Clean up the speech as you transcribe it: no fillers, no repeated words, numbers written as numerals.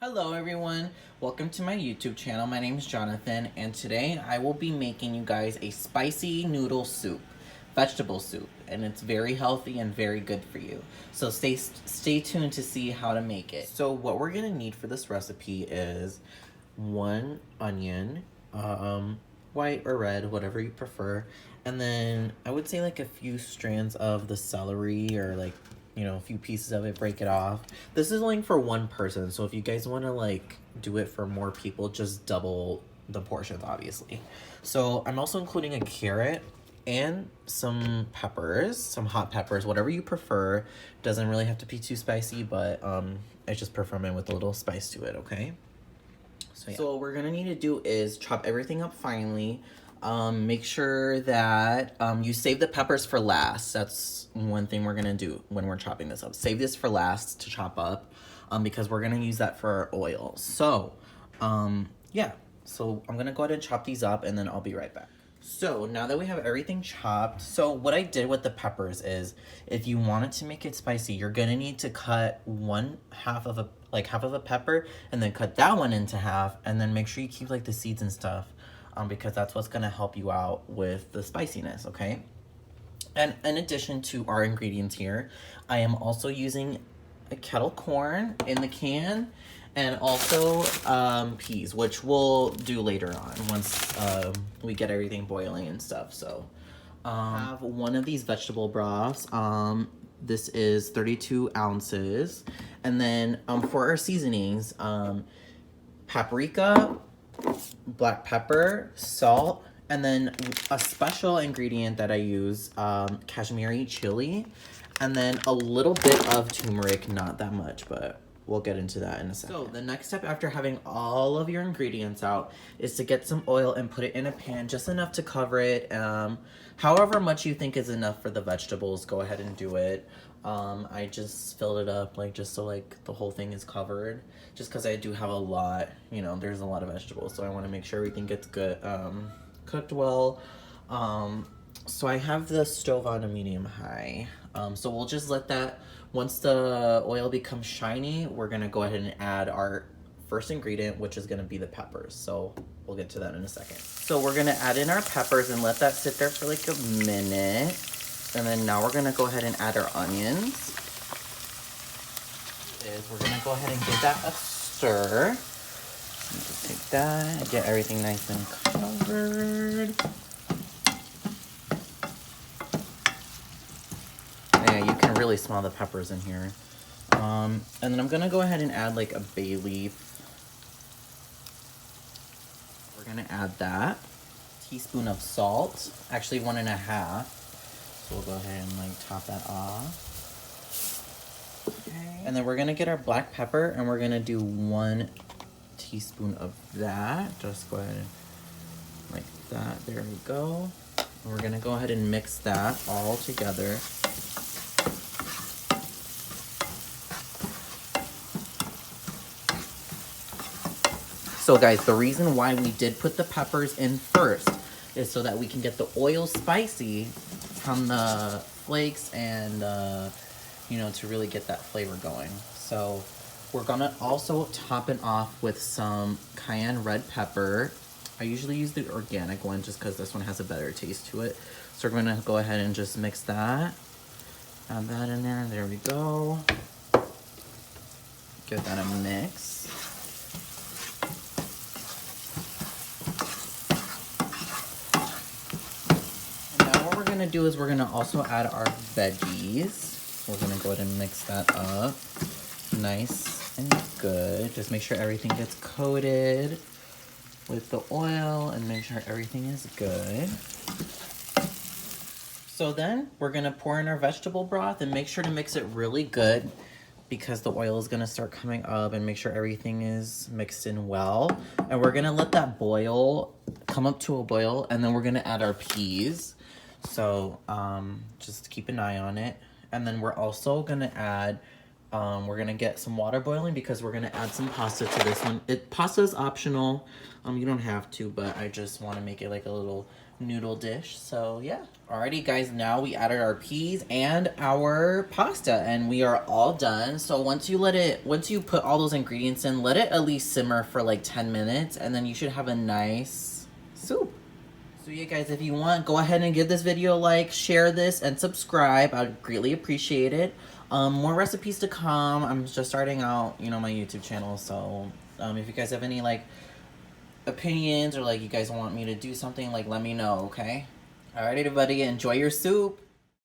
Hello everyone, welcome to my YouTube channel. My name is Jonathan and today I will be making you guys a spicy noodle soup, vegetable soup, and it's very healthy and very good for you. So stay tuned to see how to make it. So what we're gonna need for this recipe is one onion, white or red, whatever you prefer, and then I would say like a few strands of the celery or like a few pieces of it, break it off. This is only for one person, so if you guys want to like do it for more people, just double the portions, obviously. So I'm also including a carrot and some peppers, some hot peppers, whatever you prefer. Doesn't really have to be too spicy, but I just prefer mine with a little spice to it, okay? So, yeah. So what we're gonna need to do is chop everything up finely. Make sure that you save the peppers for last. That's one thing we're gonna do when we're chopping this up. Save this for last to chop up because we're gonna use that for our oil. So, yeah. So I'm gonna go ahead and chop these up and then I'll be right back. So now that we have everything chopped, so what I did with the peppers is if you wanted to make it spicy, you're gonna need to cut half of a pepper and then cut that one into half and then make sure you keep like the seeds and stuff. Because that's what's gonna help you out with the spiciness, okay? And in addition to our ingredients here, I am also using a kettle corn in the can and also peas, which we'll do later on once we get everything boiling and stuff. So I have one of these vegetable broths. This is 32 ounces. And then for our seasonings, paprika, black pepper, salt, and then a special ingredient that I use, Kashmiri chili, and then a little bit of turmeric, not that much, but we'll get into that in a second. So the next step after having all of your ingredients out is to get some oil and put it in a pan, just enough to cover it. However much you think is enough for the vegetables, go ahead and do it. I just filled it up just so the whole thing is covered, just because I do have a lot, there's a lot of vegetables, so I want to make sure everything gets good, cooked well. So I have the stove on a medium high, so we'll just let that, once the oil becomes shiny, we're gonna go ahead and add our first ingredient, which is gonna be the peppers. So we'll get to that in a second. So we're gonna add in our peppers and let that sit there for like a minute. And then now we're gonna go ahead and add our onions. We're gonna go ahead and give that a stir. Just take that and get everything nice and covered. Yeah, you can really smell the peppers in here. And then I'm gonna go ahead and add like a bay leaf. We're gonna add that. Teaspoon of salt, actually 1.5. So we'll go ahead and top that off. Okay. And then we're gonna get our black pepper and we're gonna do 1 teaspoon of that. Just go ahead and like that, there we go. And we're gonna go ahead and mix that all together. So guys, the reason why we did put the peppers in first is so that we can get the oil spicy from the flakes and, to really get that flavor going. So we're gonna also top it off with some cayenne red pepper. I usually use the organic one just because this one has a better taste to it. So we're gonna go ahead and just mix that. Add that in there, there we go. Give that a mix. Do is we're gonna also add our veggies. We're gonna go ahead and mix that up nice and good. Just make sure everything gets coated with the oil and make sure everything is good. So then we're gonna pour in our vegetable broth and make sure to mix it really good because the oil is gonna start coming up, and make sure everything is mixed in well. And we're gonna let that boil, come up to a boil, and then we're gonna add our peas. So just keep an eye on it. And then we're also gonna add, we're gonna get some water boiling because we're gonna add some pasta to this one. Pasta is optional, you don't have to, but I just wanna make it like a little noodle dish. So yeah. Alrighty guys, now we added our peas and our pasta and we are all done. So once you put all those ingredients in, let it at least simmer for like 10 minutes and then you should have a nice soup. So yeah guys, if you want, go ahead and give this video a like, share this, and subscribe. I'd greatly appreciate it. More recipes to come. I'm just starting out, you know, my YouTube channel, so if you guys have any like opinions or like you guys want me to do something, like let me know, okay? Alright everybody, enjoy your soup.